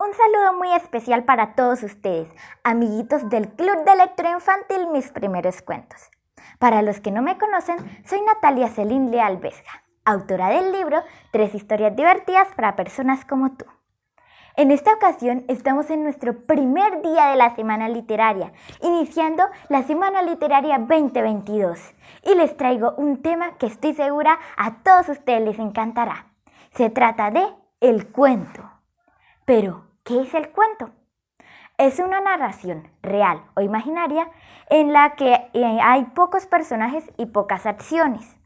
Un saludo muy especial para todos ustedes, amiguitos del Club de Lectura Infantil Mis Primeros Cuentos. Para los que no me conocen, soy Natalia Celín Leal Vesga, autora del libro 3 historias divertidas para personas como tú. En esta ocasión estamos en nuestro primer día de la Semana Literaria, iniciando la Semana Literaria 2022, y les traigo un tema que estoy segura a todos ustedes les encantará. Se trata de el cuento. Pero, ¿qué es el cuento? Es una narración real o imaginaria en la que hay pocos personajes y pocas acciones.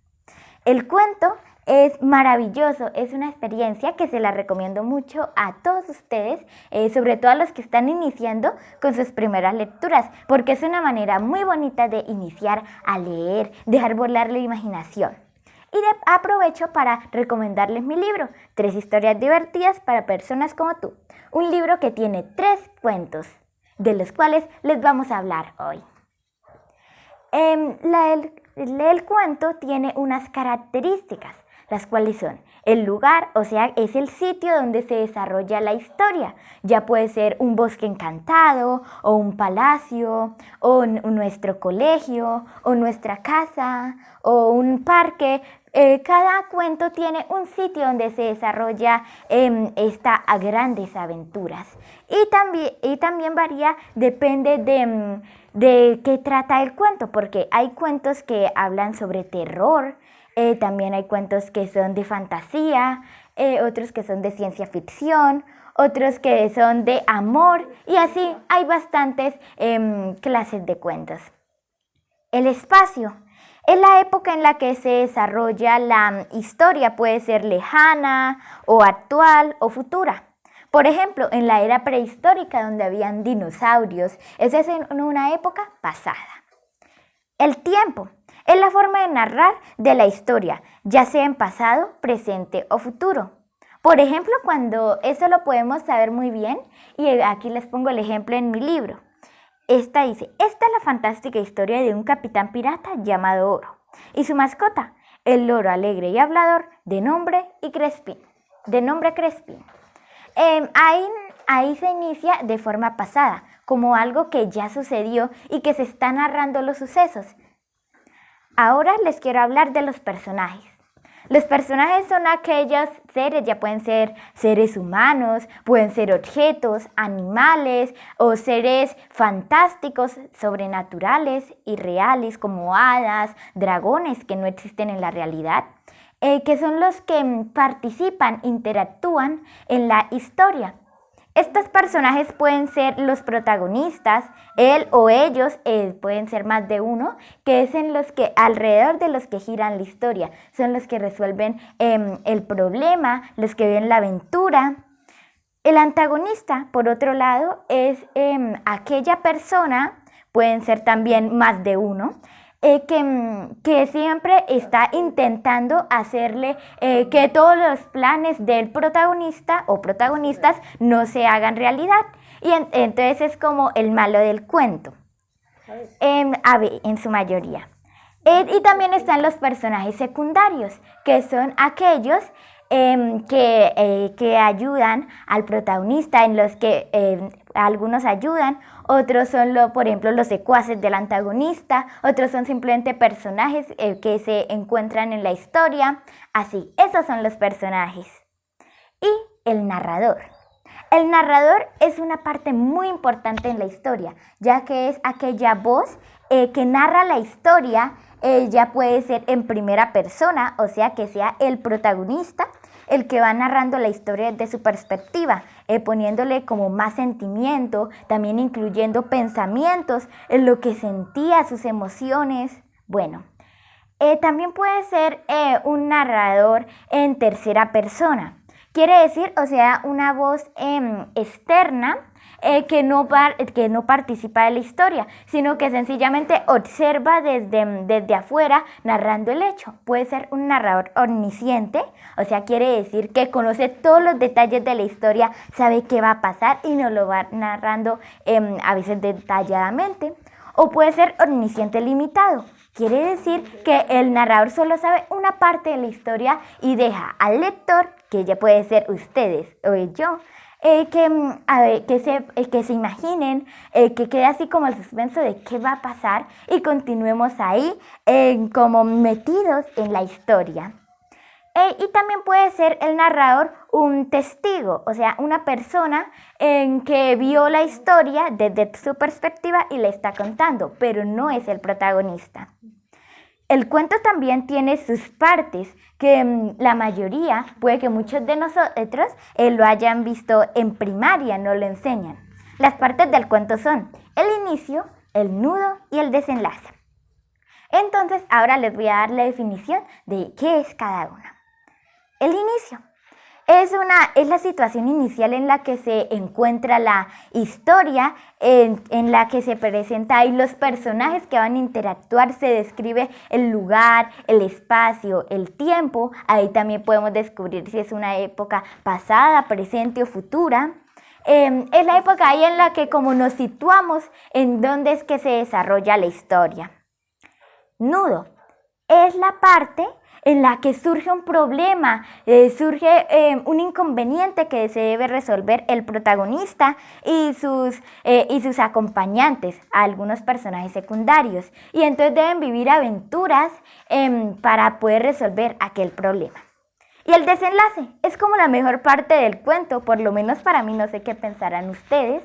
El cuento es maravilloso, es una experiencia que se la recomiendo mucho a todos ustedes, sobre todo a los que están iniciando con sus primeras lecturas, porque es una manera muy bonita de iniciar a leer, dejar volar la imaginación. Y aprovecho para recomendarles mi libro, 3 historias divertidas para personas como tú. Un libro que tiene 3 cuentos, de los cuales les vamos a hablar hoy. El cuento tiene unas características, las cuales son el lugar, o sea, es el sitio donde se desarrolla la historia. Ya puede ser un bosque encantado, o un palacio, o nuestro colegio, o nuestra casa, o un parque. Cada cuento tiene un sitio donde se desarrolla estas grandes aventuras. Y también varía, depende de qué trata el cuento, porque hay cuentos que hablan sobre terror, también hay cuentos que son de fantasía, otros que son de ciencia ficción, otros que son de amor, y así hay bastantes clases de cuentos. El espacio es la época en la que se desarrolla la historia, puede ser lejana o actual o futura. Por ejemplo, en la era prehistórica donde habían dinosaurios, esa es en una época pasada. El tiempo es la forma de narrar de la historia, ya sea en pasado, presente o futuro. Por ejemplo, cuando eso lo podemos saber muy bien, y aquí les pongo el ejemplo en mi libro. Esta dice, esta es la fantástica historia de un capitán pirata llamado Oro y su mascota, el loro alegre y hablador de nombre Crespín. Ahí se inicia de forma pasada, como algo que ya sucedió y que se está narrando los sucesos. Ahora les quiero hablar de los personajes. Los personajes son aquellos seres, ya pueden ser seres humanos, pueden ser objetos, animales o seres fantásticos, sobrenaturales y reales como hadas, dragones que no existen en la realidad, que son los que participan, interactúan en la historia. Estos personajes pueden ser los protagonistas, él o ellos, pueden ser más de uno, que es alrededor de los que giran la historia. Son los que resuelven el problema, los que ven la aventura. El antagonista, por otro lado, es aquella persona, pueden ser también más de uno, que siempre está intentando hacerle que todos los planes del protagonista o protagonistas no se hagan realidad. Y entonces es como el malo del cuento, en su mayoría. Y también están los personajes secundarios, que son aquellos que ayudan al protagonista, en los que algunos ayudan, otros son, por ejemplo, los secuaces del antagonista, otros son simplemente personajes que se encuentran en la historia. Así, esos son los personajes. Y el narrador. El narrador es una parte muy importante en la historia, ya que es aquella voz que narra la historia. Ya puede ser en primera persona, o sea que sea el protagonista el que va narrando la historia desde su perspectiva, poniéndole como más sentimiento, también incluyendo pensamientos, en lo que sentía, sus emociones. Bueno, también puede ser un narrador en tercera persona. Quiere decir, o sea, una voz externa, que no participa de la historia, sino que sencillamente observa desde afuera narrando el hecho. Puede ser un narrador omnisciente, o sea, quiere decir que conoce todos los detalles de la historia, sabe qué va a pasar y nos lo va narrando a veces detalladamente. O puede ser omnisciente limitado. Quiere decir que el narrador solo sabe una parte de la historia y deja al lector, que ya puede ser ustedes o yo, que se imaginen, que quede así como el suspenso de qué va a pasar y continuemos ahí como metidos en la historia. Y también puede ser el narrador un testigo, o sea, una persona que vio la historia desde su perspectiva y le está contando, pero no es el protagonista. El cuento también tiene sus partes, que la mayoría, puede que muchos de nosotros lo hayan visto en primaria, no lo enseñan. Las partes del cuento son el inicio, el nudo y el desenlace. Entonces, ahora les voy a dar la definición de qué es cada una. El inicio es la situación inicial en la que se encuentra la historia, en la que se presenta ahí los personajes que van a interactuar, se describe el lugar, el espacio, el tiempo. Ahí también podemos descubrir si es una época pasada, presente o futura. Es la época ahí en la que como nos situamos en dónde es que se desarrolla la historia. Nudo es la parte en la que surge un problema, surge un inconveniente que se debe resolver el protagonista y sus acompañantes, algunos personajes secundarios. Y entonces deben vivir aventuras para poder resolver aquel problema. Y el desenlace es como la mejor parte del cuento, por lo menos para mí, no sé qué pensarán ustedes,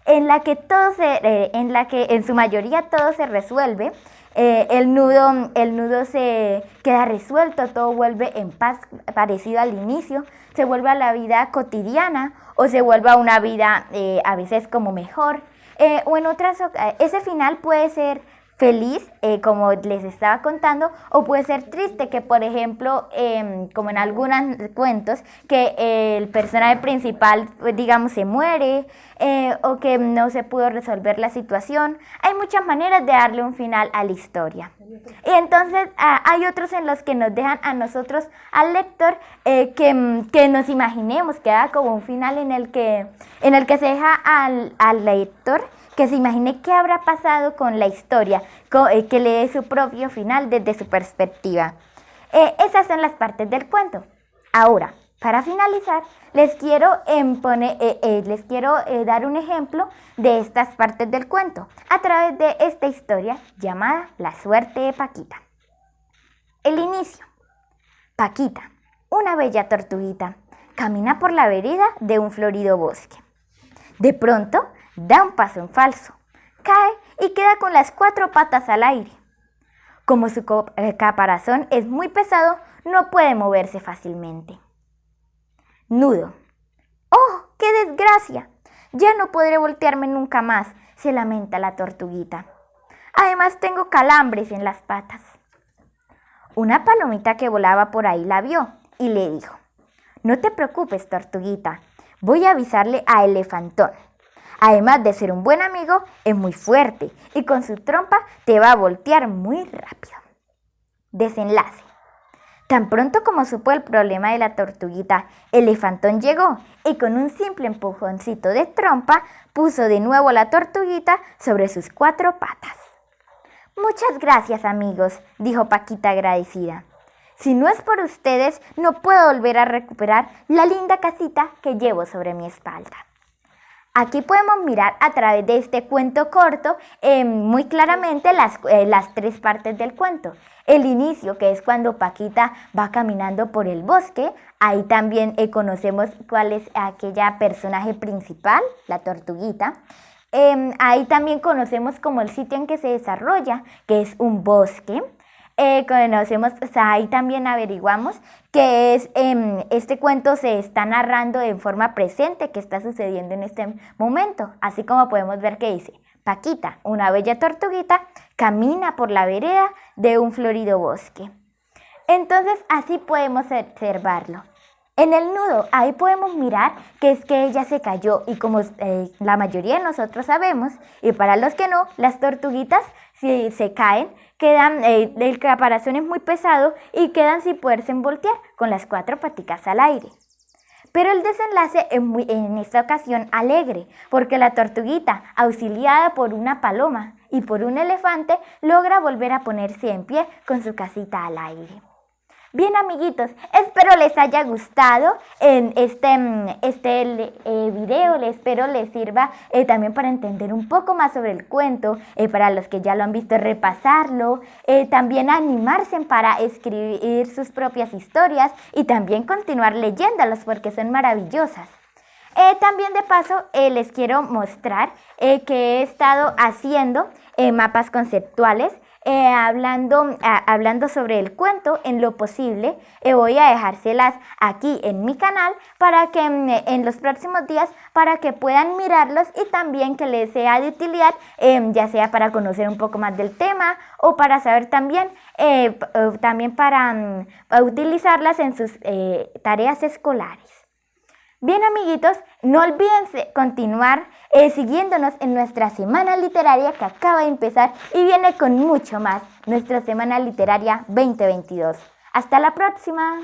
en la que en su mayoría todo se resuelve. El nudo se queda resuelto, todo vuelve en paz, parecido al inicio, se vuelve a la vida cotidiana o se vuelve a una vida a veces como mejor. O en otras, ese final puede ser feliz, como les estaba contando, o puede ser triste, que por ejemplo, como en algunos cuentos, que el personaje principal, digamos, se muere, o que no se pudo resolver la situación. Hay muchas maneras de darle un final a la historia. Y entonces hay otros en los que nos dejan a nosotros, al lector, que nos imaginemos, que haga como un final en el que se deja al lector que se imagine qué habrá pasado con la historia, que le dé su propio final desde su perspectiva. Esas son las partes del cuento. Ahora, para finalizar, les quiero dar un ejemplo de estas partes del cuento a través de esta historia llamada La suerte de Paquita. El inicio. Paquita, una bella tortuguita, camina por la vereda de un florido bosque. De pronto, da un paso en falso, cae y queda con las 4 patas al aire. Como su caparazón es muy pesado, no puede moverse fácilmente. Nudo. ¡Oh, qué desgracia! Ya no podré voltearme nunca más, se lamenta la tortuguita. Además tengo calambres en las patas. Una palomita que volaba por ahí la vio y le dijo: no te preocupes, tortuguita, voy a avisarle a Elefantón. Además de ser un buen amigo, es muy fuerte y con su trompa te va a voltear muy rápido. Desenlace. Tan pronto como supo el problema de la tortuguita, Elefantón llegó y con un simple empujoncito de trompa puso de nuevo la tortuguita sobre sus 4 patas. Muchas gracias, amigos, dijo Paquita agradecida. Si no es por ustedes, no puedo volver a recuperar la linda casita que llevo sobre mi espalda. Aquí podemos mirar a través de este cuento corto muy claramente las 3 partes del cuento. El inicio, que es cuando Paquita va caminando por el bosque. Ahí también conocemos cuál es aquella personaje principal, la tortuguita. Ahí también conocemos como el sitio en que se desarrolla, que es un bosque. Ahí también averiguamos que este cuento se está narrando de forma presente, que está sucediendo en este momento, así como podemos ver que dice: Paquita, una bella tortuguita, camina por la vereda de un florido bosque. Entonces así podemos observarlo. En el nudo, ahí podemos mirar que es que ella se cayó y como la mayoría de nosotros sabemos, y para los que no, las tortuguitas si se caen, quedan, el caparazón es muy pesado y quedan sin poderse voltear con las 4 paticas al aire. Pero el desenlace es en esta ocasión alegre, porque la tortuguita, auxiliada por una paloma y por un elefante, logra volver a ponerse en pie con su casita al aire. Bien, amiguitos, espero les haya gustado en este video, espero les sirva también para entender un poco más sobre el cuento, para los que ya lo han visto repasarlo, también animarse para escribir sus propias historias y también continuar leyéndolas porque son maravillosas. También de paso les quiero mostrar que he estado haciendo mapas conceptuales hablando sobre el cuento en lo posible. Voy a dejárselas aquí en mi canal para que en los próximos días para que puedan mirarlos y también que les sea de utilidad, ya sea para conocer un poco más del tema o para saber también, para utilizarlas en sus tareas escolares. Bien, amiguitos, no olviden continuar siguiéndonos en nuestra semana literaria que acaba de empezar y viene con mucho más, nuestra semana literaria 2022. ¡Hasta la próxima!